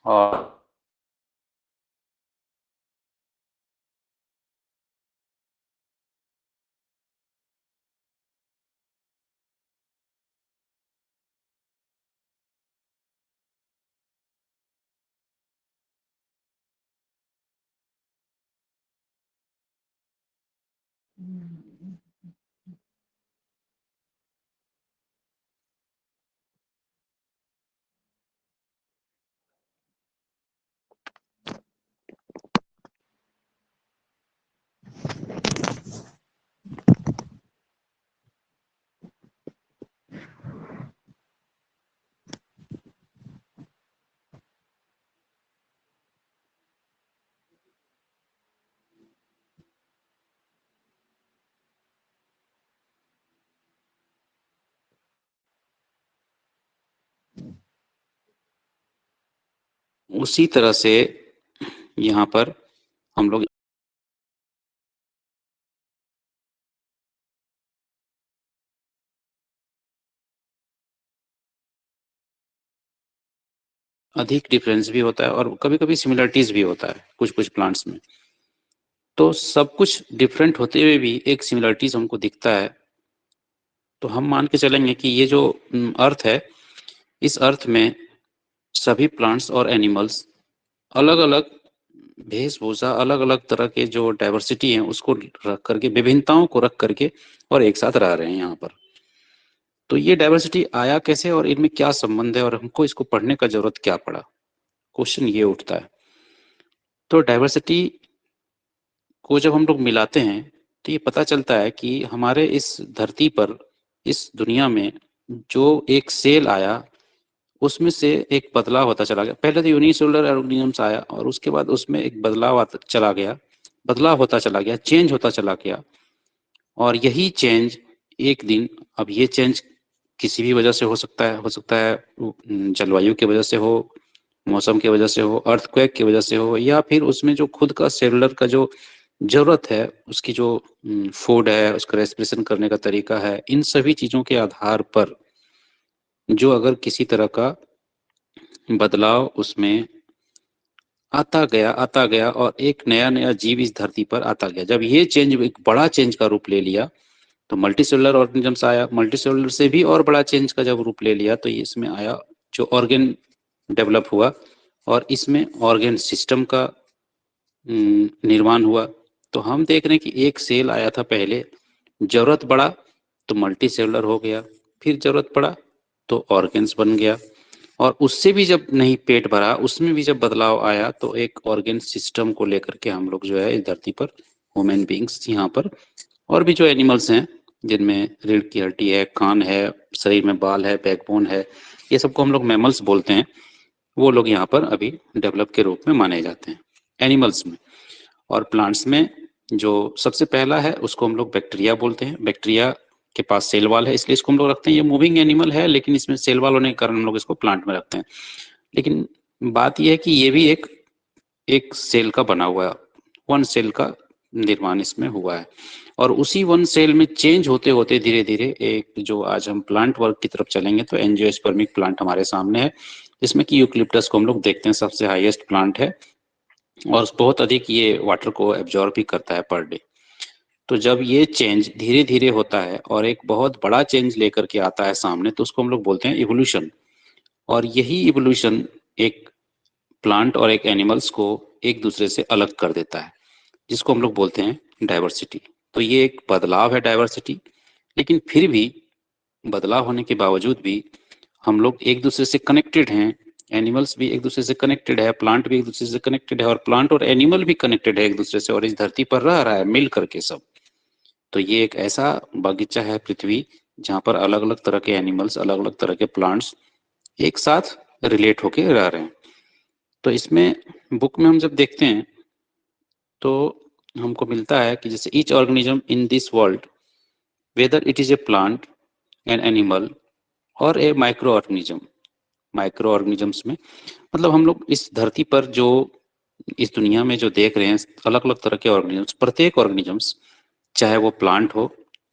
और उसी तरह से यहाँ पर हम लोग अधिक डिफरेंस भी होता है और कभी कभी सिमिलरिटीज भी होता है कुछ कुछ प्लांट्स में। तो सब कुछ डिफरेंट होते हुए भी एक सिमिलरिटीज हमको दिखता है। तो हम मान के चलेंगे कि ये जो अर्थ है, इस अर्थ में सभी प्लांट्स और एनिमल्स अलग अलग वेशभूषा, अलग अलग तरह के जो डाइवर्सिटी है उसको रख करके, विभिन्नताओं को रख करके और एक साथ रह रहे हैं यहाँ पर। तो ये डाइवर्सिटी आया कैसे और इनमें क्या संबंध है और हमको इसको पढ़ने का जरूरत क्या पड़ा, क्वेश्चन ये उठता है। तो डाइवर्सिटी को जब हम लोग मिलाते हैं तो ये पता चलता है कि हमारे इस धरती पर, इस दुनिया में जो एक सेल आया उसमें से एक बदलाव होता चला गया। पहले तो यूनिसेलुलर ऑर्गेनिजम्स आया और उसके बाद उसमें एक बदलाव आता चला गया, बदलाव होता चला गया, चेंज होता चला गया। और यही चेंज एक दिन, अब ये चेंज किसी भी वजह से हो सकता है जलवायु की वजह से हो, मौसम की वजह से हो, अर्थक्वेक की वजह से हो, या फिर उसमें जो खुद का सेलुलर का जो जरूरत है, उसकी जो फूड है, उसका रेस्पिरेशन करने का तरीका है, इन सभी चीजों के आधार पर जो अगर किसी तरह का बदलाव उसमें आता गया और एक नया नया जीव इस धरती पर आता गया, जब ये चेंज एक बड़ा चेंज का रूप ले लिया तो मल्टी सेलुलर ऑर्गेनिजम्स आया। मल्टी सेलुलर से भी और बड़ा चेंज का जब रूप ले लिया तो ये इसमें आया जो ऑर्गेन डेवलप हुआ, और इसमें ऑर्गेन सिस्टम का निर्माण हुआ। तो हम देख रहे हैं कि एक सेल आया था पहले, जरूरत पड़ा तो मल्टी सेलुलर हो गया, फिर जरूरत पड़ा तो ऑर्गेन्स बन गया, और उससे भी जब नहीं पेट भरा, उसमें भी जब बदलाव आया तो एक ऑर्गेन सिस्टम को लेकर के हम लोग जो है इस धरती पर ह्यूमन बींग्स यहाँ पर, और भी जो एनिमल्स हैं जिनमें रीढ़ की हड्डी है, कान है, शरीर में बाल है, बैकबोन है, ये सबको हम लोग मैमल्स बोलते हैं, वो लोग यहाँ पर अभी डेवलप के रूप में माने जाते हैं एनिमल्स में। और प्लांट्स में जो सबसे पहला है उसको हम लोग बैक्टीरिया बोलते हैं। बैक्टीरिया के पास सेल वाल है, इसलिए इसको हम लोग रखते हैं। ये मूविंग एनिमल है लेकिन इसमें सेल वाल होने के कारण हम लोग इसको प्लांट में रखते हैं। लेकिन बात यह है कि ये भी एक एक सेल का बना हुआ है, वन सेल का निर्माण इसमें हुआ है। और उसी वन सेल में चेंज होते होते धीरे धीरे एक, जो आज हम प्लांट वर्क की तरफ चलेंगे तो एंजियोस्पर्मिक प्लांट हमारे सामने है, जिसमें कि यूक्लिप्टस को हम लोग देखते हैं सबसे हाईएस्ट प्लांट है, और बहुत अधिक ये वाटर को एब्जॉर्ब भी करता है पर डे। तो जब ये चेंज धीरे धीरे होता है और एक बहुत बड़ा चेंज लेकर के आता है सामने, तो उसको हम लोग बोलते हैं इवोल्यूशन। और यही इवोल्यूशन एक प्लांट और एक एनिमल्स को एक दूसरे से अलग कर देता है, जिसको हम लोग बोलते हैं डाइवर्सिटी। तो ये एक बदलाव है डाइवर्सिटी, लेकिन फिर भी बदलाव होने के बावजूद भी हम लोग एक दूसरे से कनेक्टेड हैं। एनिमल्स भी एक दूसरे से कनेक्टेड है, प्लांट भी एक दूसरे से कनेक्टेड है, और प्लांट और एनिमल भी कनेक्टेड है एक दूसरे से, और इस धरती पर रह रहा है मिल करके सब। तो ये एक ऐसा बगीचा है पृथ्वी, जहाँ पर अलग अलग तरह के एनिमल्स, अलग अलग तरह के प्लांट्स एक साथ रिलेट होके रह रहे हैं। तो इसमें बुक में हम जब देखते हैं तो हमको मिलता है कि जैसे each organism in this world, whether it is a plant, an animal और ए माइक्रो ऑर्गेनिज्म। माइक्रो ऑर्गेनिजम्स में मतलब हम लोग इस धरती पर जो, इस दुनिया में जो देख रहे हैं अलग अलग तरह के ऑर्गेनिजम्स, प्रत्येक ऑर्गेनिजम्स, चाहे वो प्लांट हो,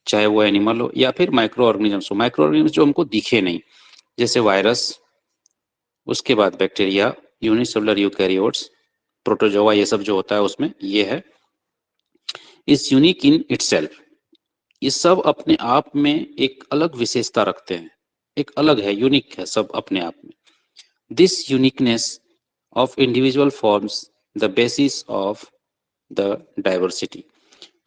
चाहे वो एनिमल हो, या फिर माइक्रो ऑर्गेनिजम्स हो, माइक्रो ऑर्गेनिजम्स जो हमको दिखे नहीं, जैसे वायरस, उसके बाद बैक्टीरिया, यूनिसेलुलर यूकैरियोट्स, प्रोटोजोआ, ये सब जो होता है उसमें ये है। इज यूनिक इन इटसेल्फ, ये सब अपने आप में एक अलग विशेषता रखते हैं, एक अलग है, यूनिक है सब अपने आप में। This uniqueness of individual forms the basis of the diversity.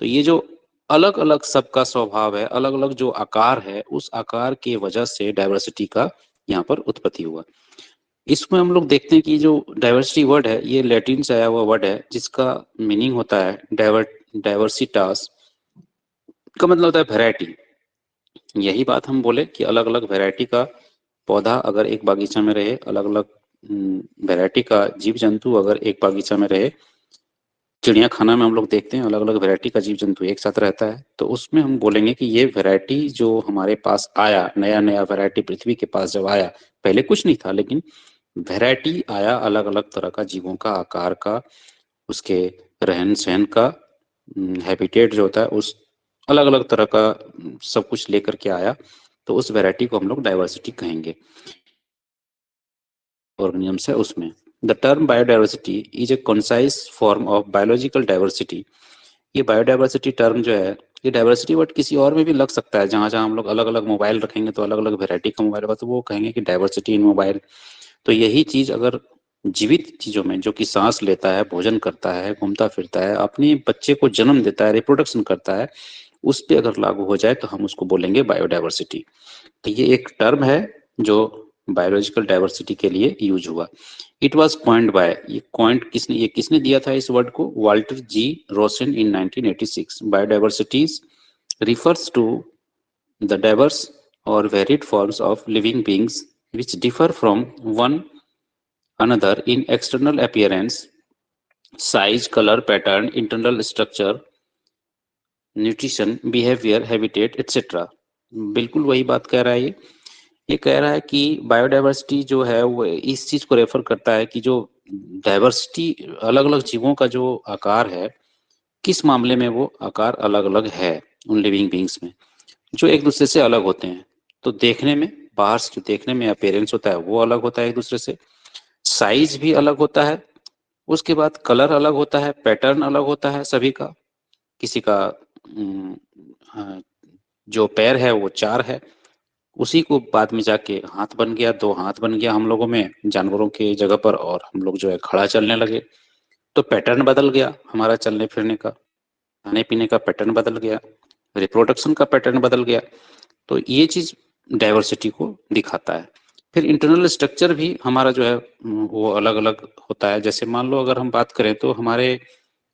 तो ये जो अलग अलग सबका स्वभाव है, अलग अलग जो आकार है, उस आकार के वजह से डाइवर्सिटी का यहाँ पर उत्पत्ति हुआ। इसमें हम लोग देखते हैं कि जो डाइवर्सिटी वर्ड है ये लैटिन से आया हुआ वर्ड है, जिसका मीनिंग होता है डाइवर्सिटास, का मतलब होता है वैरायटी। यही बात हम बोले कि अलग अलग वैरायटी का पौधा अगर एक बागीचा में रहे, अलग अलग वैरायटी का जीव जंतु अगर एक बागीचा में रहे, चिड़िया खाना में हम लोग देखते हैं अलग अलग वैरायटी का जीव जंतु एक साथ रहता है, तो उसमें हम बोलेंगे कि ये वैरायटी जो हमारे पास आया, नया नया वैरायटी पृथ्वी के पास जब आया, पहले कुछ नहीं था लेकिन वैरायटी आया अलग अलग तरह का, जीवों का, आकार का, उसके रहन सहन का, हैबिटेट जो होता है उस अलग अलग तरह का सब कुछ लेकर के आया, तो उस वैरायटी को हम लोग डाइवर्सिटी कहेंगे। ऑर्गेनिजम्स है उसमें। The term biodiversity is a concise form of biological diversity. ये बायोडाइवर्सिटी टर्म जो है, ये डाइवर्सिटी वर्ड किसी और में भी लग सकता है, जहाँ जहाँ हम लोग अलग अलग मोबाइल रखेंगे तो अलग अलग वेरायटी का मोबाइल होगा, तो वो कहेंगे कि डाइवर्सिटी इन मोबाइल। तो यही चीज अगर जीवित चीजों में, जो कि सांस लेता है, भोजन करता है, घूमता फिरता है, अपने बच्चे को जन्म देता है, रिप्रोडक्शन करता है, उस पर अगर लागू हो जाए तो हम उसको बोलेंगे बायोडाइवर्सिटी। तो ये एक टर्म है जो बायोलॉजिकल डाइवर्सिटी के लिए यूज हुआ। इट वॉज कॉइन्ड बाय, ये किसने दिया था इस वर्ड को? Walter G Rosen in 1986। Biodiversities refers to the diverse or varied forms of living beings which differ from one another in external appearance, size, color, pattern, internal structure, nutrition, behaviour, habitat etcetera. बिल्कुल वही बात कह रहा है ये कह रहा है कि बायोडाइवर्सिटी जो है वो इस चीज को रेफर करता है कि जो डाइवर्सिटी, अलग अलग जीवों का जो आकार है, किस मामले में वो आकार अलग अलग है उन लिविंग बींग्स में, जो एक दूसरे से अलग होते हैं। तो देखने में, बाहर से जो देखने में अपेयरेंस होता है वो अलग होता है एक दूसरे से, साइज भी अलग होता है, उसके बाद कलर अलग होता है, पैटर्न अलग होता है सभी का। किसी का हाँ, जो पैर है वो 4 है, उसी को बाद में जाके हाथ बन गया, 2 हाथ बन गया हम लोगों में जानवरों के जगह पर, और हम लोग जो है खड़ा चलने लगे, तो पैटर्न बदल गया हमारा चलने फिरने का, खाने पीने का पैटर्न बदल गया, रिप्रोडक्शन का पैटर्न बदल गया। तो ये चीज डाइवर्सिटी को दिखाता है। फिर इंटरनल स्ट्रक्चर भी हमारा जो है वो अलग अलग होता है। जैसे मान लो अगर हम बात करें तो हमारे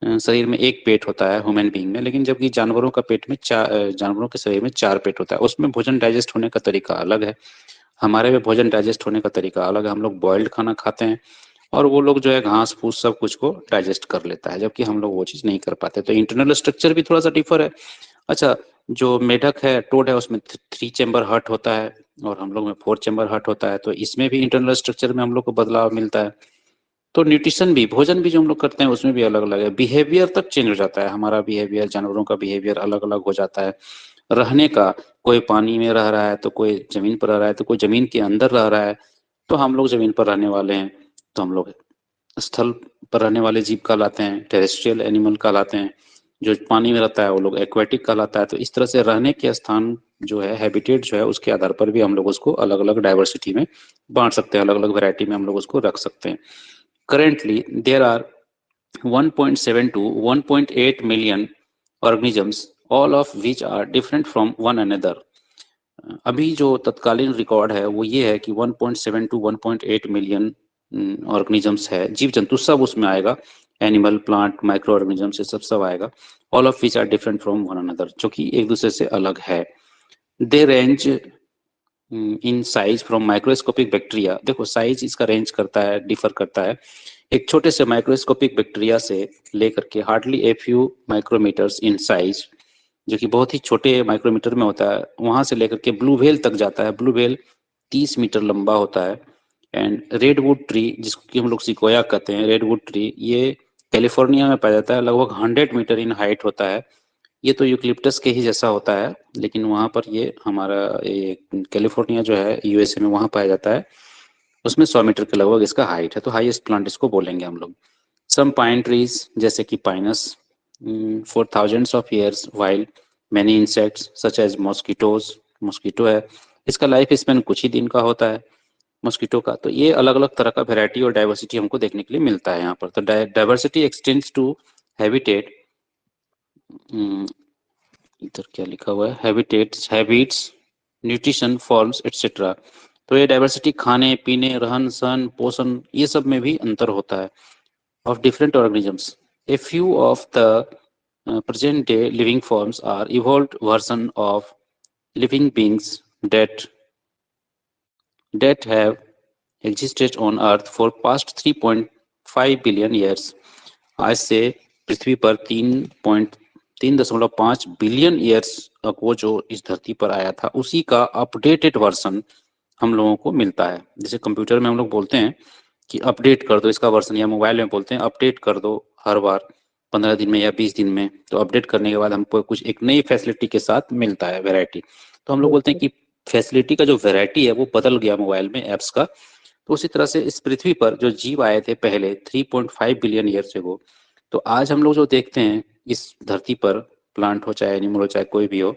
शरीर में एक पेट होता है ह्यूमन बीइंग में, लेकिन जबकि जानवरों का पेट में जानवरों के शरीर में 4 पेट होता है। उसमें भोजन डाइजेस्ट होने का तरीका अलग है, हमारे में भोजन डाइजेस्ट होने का तरीका अलग है। हम लोग बॉइल्ड खाना खाते हैं और वो लोग जो है घास फूस सब कुछ को डाइजेस्ट कर लेता है, जबकि हम लोग वो चीज नहीं कर पाते। तो इंटरनल स्ट्रक्चर भी थोड़ा सा डिफर है। अच्छा, जो मेढक है, टोड है, उसमें 3 चैम्बर हार्ट होता है और हम लोग में 4 चैम्बर हार्ट होता है, तो इसमें भी इंटरनल स्ट्रक्चर में हम लोग को बदलाव मिलता है। तो न्यूट्रिशन भी, भोजन भी जो हम लोग करते हैं उसमें भी अलग अलग है। बिहेवियर तक चेंज हो जाता है, हमारा बिहेवियर, जानवरों का बिहेवियर अलग अलग हो जाता है। रहने का, कोई पानी में रह रहा है तो कोई जमीन पर रह रहा है, तो कोई जमीन के अंदर रह रहा है, तो हम लोग जमीन पर रहने वाले हैं, तो हम लोग स्थल पर रहने वाले जीव कहलाते हैं, टेरेस्ट्रियल एनिमल कहलाते हैं। जो पानी में रहता है वो लोग एक्वेटिक कहलाता है। तो इस तरह से रहने के स्थान जो है, हैबिटेट जो है, उसके आधार पर भी हम लोग उसको अलग अलग डाइवर्सिटी में बांट सकते हैं, अलग अलग वैरायटी में हम लोग उसको रख सकते हैं। Currently, there are 1.7 to 1.8 million organisms, all of which are different from one another. अभी जो तत्कालीन रिकॉर्ड है वो ये है कि 1.7 टू 1.8 मिलियन ऑर्गेनिजम्स है, जीव जंतु सब उसमें आएगा, एनिमल, प्लांट, माइक्रो ऑर्गेनिजम्स, ये सब सब आएगा। All of which are different from one another, जो कि एक दूसरे से अलग है। They range in size from microscopic bacteria. देखो साइज इसका रेंज करता है, डिफर करता है, एक छोटे से माइक्रोस्कोपिक बैक्टीरिया से लेकर के hardly a few micrometres in size, जो कि बहुत ही छोटे माइक्रोमीटर में होता है, वहां से लेकर के ब्लू व्हेल तक जाता है। ब्लू व्हेल 30 मीटर लंबा होता है। एंड रेडवुड ट्री, जिसको कि हम लोग सिकोया कहते हैं, रेडवुड ट्री, ये कैलिफोर्निया में पाया जाता है, लगभग 100 मीटर इन हाइट होता है। ये तो यूक्लिप्टस के ही जैसा होता है, लेकिन वहां पर ये हमारा ये कैलिफोर्निया जो है यूएसए में, वहां पाया जाता है। उसमें 100 मीटर के लगभग इसका हाइट है, तो हाईएस्ट प्लांट इसको बोलेंगे हम लोग। सम पाइन ट्रीज जैसे कि pinus for thousands of years, while many insects such as mosquitoes, mosquito है, इसका लाइफ स्पेन कुछ ही दिन का होता है मॉस्किटो का। तो ये अलग अलग तरह का वेराइटी और डाइवर्सिटी हमको देखने के लिए मिलता है यहाँ पर। तो डाइवर्सिटी एक्सटेंड्स टू हैबिटेट, इधर क्या लिखा हुआ है, habitats, habits, nutrition, forms etcetera. तो ये डाइवर्सिटी खाने पीने, रहन सहन, पोषण, ये सब में भी अंतर होता है of different organisms. A few of the present day living forms are evolved version of living beings that have existed on earth for past 3.5 billion years. आज से पृथ्वी पर 3.5 बिलियन ईयर्स को जो इस धरती पर आया था, उसी का अपडेटेड वर्जन हम लोगों को मिलता है। जैसे कंप्यूटर में हम लोग बोलते हैं कि अपडेट कर दो इसका वर्जन, या मोबाइल में बोलते हैं अपडेट कर दो हर बार 15 दिन में या 20 दिन में। तो अपडेट करने के बाद हमको कुछ एक नई फैसिलिटी के साथ मिलता है वेराइटी। तो हम लोग बोलते हैं कि फैसिलिटी का जो वेराइटी है वो बदल गया मोबाइल में, ऐप्स का। तो उसी तरह से इस पृथ्वी पर जो जीव आए थे पहले 3.5 बिलियन ईयर से वो, तो आज हम लोग जो देखते हैं इस धरती पर, प्लांट हो चाहे एनिमल हो चाहे कोई भी हो,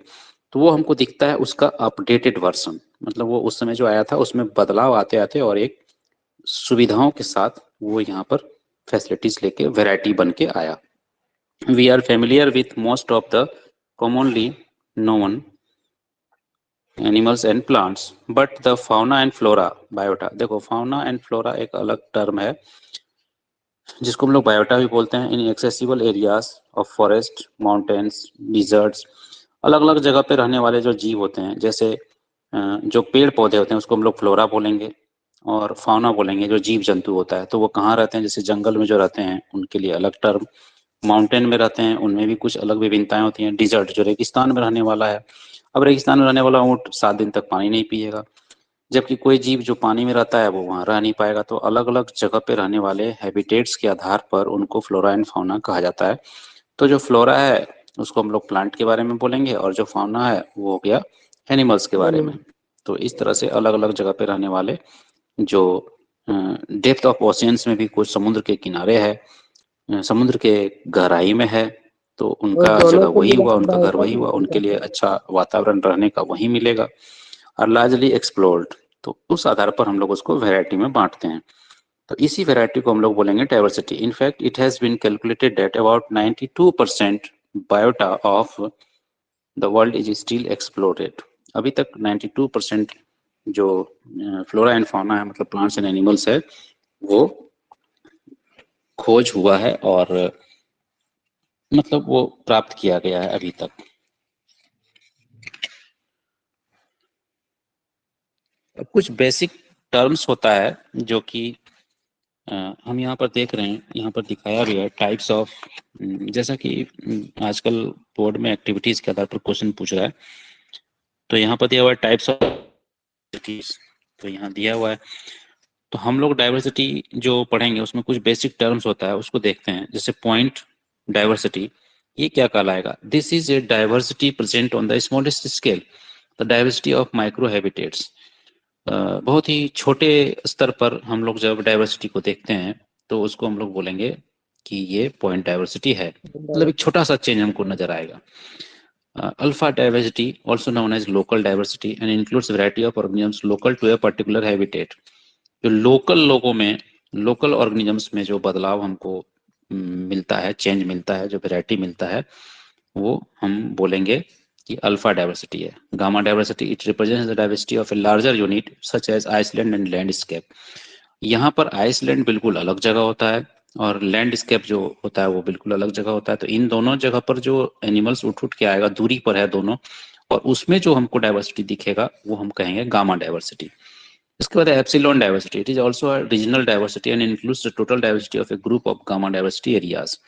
तो वो हमको दिखता है उसका अपडेटेड वर्जन। मतलब वो उस समय जो आया था उसमें बदलाव आते आते और एक सुविधाओं के साथ वो यहाँ पर फैसिलिटीज लेके वैरायटी बन के आया। We are familiar with most of the commonly known animals and plants, but the fauna and flora biota, देखो फाउना एंड फ्लोरा एक अलग टर्म है जिसको हम लोग बायोटा भी बोलते हैं। Inaccessible areas of forest, mountains, deserts, अलग अलग जगह पे रहने वाले जो जीव होते हैं, जैसे जो पेड़ पौधे होते हैं उसको हम लोग फ्लोरा बोलेंगे, और फाउना बोलेंगे जो जीव जंतु होता है। तो वो कहाँ रहते हैं, जैसे जंगल में जो रहते हैं उनके लिए अलग टर्म, माउंटेन में रहते हैं उनमें भी कुछ अलग विभिन्नताएं होती हैं, डिजर्ट जो रेगिस्तान में रहने वाला है। अब रेगिस्तान में रहने वाला ऊँट 7 दिन तक पानी नहीं पिएगा, जबकि कोई जीव जो पानी में रहता है वो वहाँ रह नहीं पाएगा। तो अलग अलग जगह पे रहने वाले हैबिटेट्स के आधार पर उनको फ्लोरा एंड फाउना कहा जाता है। तो जो फ्लोरा है उसको हम लोग प्लांट के बारे में बोलेंगे, और जो फाउना है वो हो गया एनिमल्स के बारे में। तो इस तरह से अलग अलग जगह पे रहने वाले जो डेप्थ ऑफ ओशियंस में भी कुछ समुद्र के किनारे है, समुद्र के गहराई में है, तो उनका जगह वही हुआ, उनका घर वही हुआ, उनके लिए अच्छा वातावरण रहने का वही मिलेगा। और लार्जली एक्सप्लोर्ड, तो उस आधार पर हम लोग उसको वैरायटी में बांटते हैं। तो इसी वैरायटी को हम लोग बोलेंगे diversity. In fact it has been calculated that about 92% biota of the world is still explored. अभी तक 92% जो फ्लोरा एंड फौना है, मतलब प्लांट्स एंड एनिमल्स है, वो खोज हुआ है और मतलब वो प्राप्त किया गया है अभी तक। अब कुछ बेसिक टर्म्स होता है जो कि हम यहाँ पर देख रहे हैं, यहाँ पर दिखाया भी है टाइप्स ऑफ, जैसा कि आजकल बोर्ड में एक्टिविटीज के आधार पर क्वेश्चन पूछ रहा है। तो यहाँ पर दिया हुआ है टाइप्स ऑफ एक्टिविटीज, तो यहाँ दिया हुआ है। तो हम लोग डाइवर्सिटी जो पढ़ेंगे उसमें कुछ बेसिक टर्म्स होता है उसको देखते हैं। जैसे पॉइंट डाइवर्सिटी, ये क्या कहलाएगा, this is a diversity present on the smallest scale, the diversity of micro habitats. बहुत ही छोटे स्तर पर हम लोग जब डाइवर्सिटी को देखते हैं तो उसको हम लोग बोलेंगे कि ये पॉइंट डाइवर्सिटी है, मतलब एक छोटा सा चेंज हमको नजर आएगा। Alpha diversity also known as local diversity and includes variety of organisms local to a particular habitat. जो लोकल लोगों में, लोकल ऑर्गेनिजम्स में जो बदलाव हमको मिलता है, चेंज मिलता है, जो वैरायटी मिलता है, वो हम बोलेंगे कि अल्फा डाइवर्सिटी है। Gamma diversity it represents the diversity of a larger unit such as island and landscape. यहाँ पर आइसलैंड बिल्कुल अलग जगह होता है और लैंडस्केप जो होता है वो बिल्कुल अलग जगह होता है। तो इन दोनों जगह पर जो एनिमल्स उठ उठ के आएगा, दूरी पर है दोनों, और उसमें जो हमको डाइवर्सिटी दिखेगा वो हम कहेंगे गामा डाइवर्सिटी। इसके बाद epsilon diversity, it is also a regional diversity and includes the total diversity of A group of gamma diversity areas.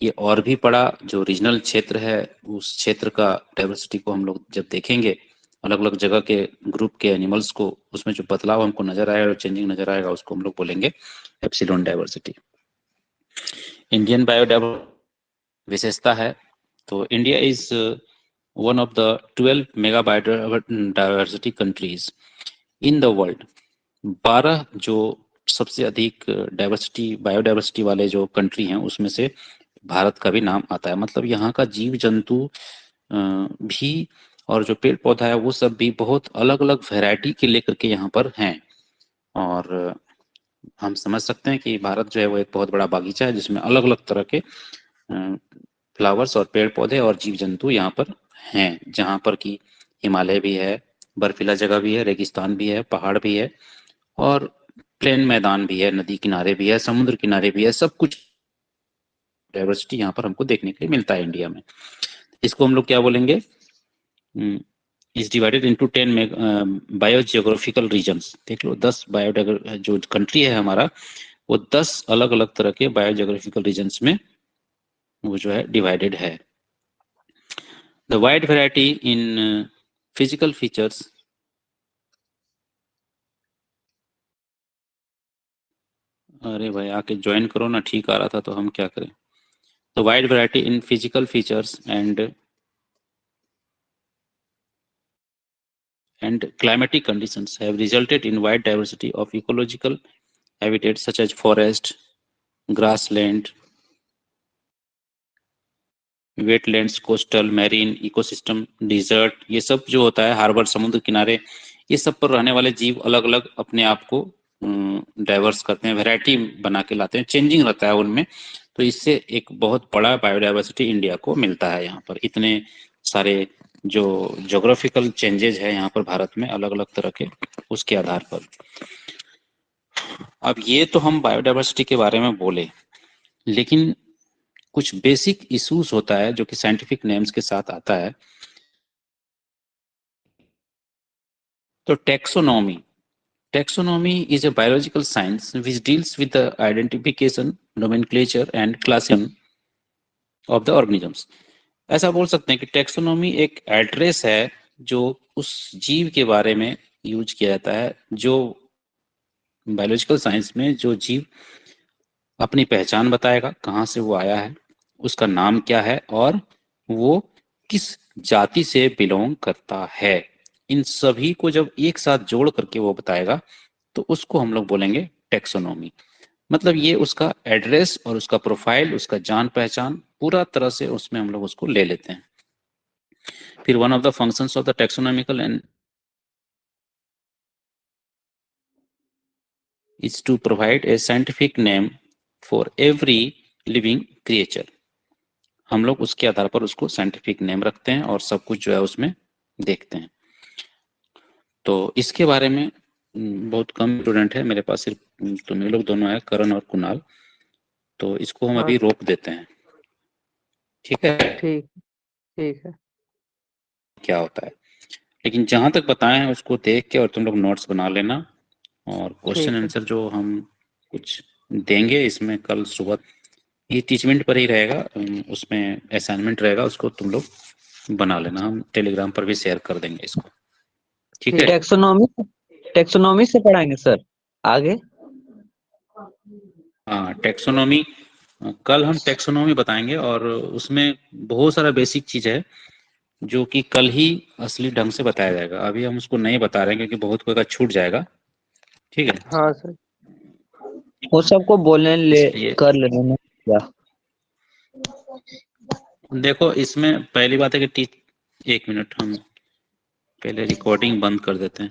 ये और भी बड़ा जो रीजनल क्षेत्र है, उस क्षेत्र का डाइवर्सिटी को हम लोग जब देखेंगे, अलग अलग जगह के ग्रुप के एनिमल्स को, उसमें जो बदलाव हमको नजर आएगा और चेंजिंग नजर आएगा, उसको हम लोग बोलेंगे एप्सिलॉन डाइवर्सिटी। इंडियन बायोडाइवर्सिटी विशेषता है, तो India is one of the 12 mega biodiversity countries in the world. 12 जो सबसे अधिक डाइवर्सिटी बायोडाइवर्सिटी वाले जो कंट्री हैं उसमें से भारत का भी नाम आता है। मतलब यहाँ का जीव जंतु भी और जो पेड़ पौधा है वो सब भी बहुत अलग अलग वैरायटी के लेकर के यहाँ पर हैं। और हम समझ सकते हैं कि भारत जो है वो एक बहुत बड़ा बागीचा है जिसमें अलग अलग तरह के फ्लावर्स और पेड़ पौधे और जीव जंतु यहाँ पर हैं। जहाँ पर कि हिमालय भी है, बर्फीला जगह भी है, रेगिस्तान भी है, पहाड़ भी है और प्लेन मैदान भी है, नदी किनारे भी है, समुद्र किनारे भी है। सब कुछ डाइवर्सिटी यहाँ पर हमको देखने के लिए मिलता है इंडिया में। इसको हम लोग क्या बोलेंगे, is divided into 10 biogeographical regions. देख लो 10 बायो जो कंट्री है हमारा वो 10 अलग अलग तरह के बायोजियोग्राफिकल रीजन्स में वो जो है डिवाइडेड है। The wide variety in physical features, अरे भाई आके ज्वाइन करो ना, ठीक आ रहा था तो हम क्या करें। The wide variety in physical features and climatic conditions have resulted in wide diversity of ecological habitats such as forest, grassland, wetlands, coastal, marine ecosystem, desert, ये सब जो होता है हार्बर, समुद्र किनारे, ये सब पर रहने वाले जीव अलग अलग अपने आप को डाइवर्स करते हैं, वैरायटी बना के लाते हैं, चेंजिंग रहता है उनमें। तो इससे एक बहुत बड़ा बायोडाइवर्सिटी इंडिया को मिलता है। यहाँ पर इतने सारे जो जोग्राफिकल चेंजेज है यहाँ पर भारत में अलग अलग तरह के, उसके आधार पर। अब ये तो हम बायोडाइवर्सिटी के बारे में बोले, लेकिन कुछ बेसिक इश्यूज होता है जो कि साइंटिफिक नेम्स के साथ आता है। तो taxonomy is a biological science which deals with the identification, nomenclature and classification of the organisms. ऐसा बोल सकते हैं कि टैक्सोनॉमी एक एड्रेस है जो उस जीव के बारे में यूज किया जाता है, जो बायोलॉजिकल साइंस में जो जीव अपनी पहचान बताएगा, कहाँ से वो आया है, उसका नाम क्या है और वो किस जाति से बिलोंग करता है। इन सभी को जब एक साथ जोड़ करके वो बताएगा तो उसको हम लोग बोलेंगे टैक्सोनॉमी। मतलब ये उसका एड्रेस और उसका प्रोफाइल, उसका जान पहचान पूरा तरह से उसमें हम लोग उसको ले लेते हैं। फिर one of the functions of the taxonomical and is to provide a scientific name for every living creature। हम लोग उसके आधार पर उसको साइंटिफिक नेम रखते हैं और सब कुछ जो है उसमें देखते हैं। तो इसके बारे में बहुत कम स्टूडेंट है, मेरे पास सिर्फ तुम ये लोग दोनों है, करण और कुणाल। तो इसको हम हाँ अभी रोक देते हैं, ठीक है, ठीक ठीक है। क्या होता है। लेकिन जहां तक बताए हैं उसको देख के और तुम लोग नोट्स बना लेना। और क्वेश्चन ठीक है। आंसर जो हम कुछ देंगे इसमें कल सुबह, ये टीचमेंट पर ही रहेगा, उसमें असाइनमेंट रहेगा, उसको तुम लोग बना लेना, हम टेलीग्राम पर भी शेयर कर देंगे इसको, ठीक है। टैक्सोनॉमी से पढ़ाएंगे सर आगे। हाँ टैक्सोनॉमी, कल हम टैक्सोनॉमी बताएंगे और उसमें बहुत सारा बेसिक चीज है जो कि कल ही असली ढंग से बताया जाएगा। अभी हम उसको नहीं बता रहे हैं क्योंकि बहुत कोई का छूट जाएगा, ठीक है। हाँ सर, वो सबको बोलने ले इसलिए कर लेना क्या। देखो इसमें पहली बात है कि एक मिनट हम पहले रिकॉर्डिंग बंद कर देते हैं।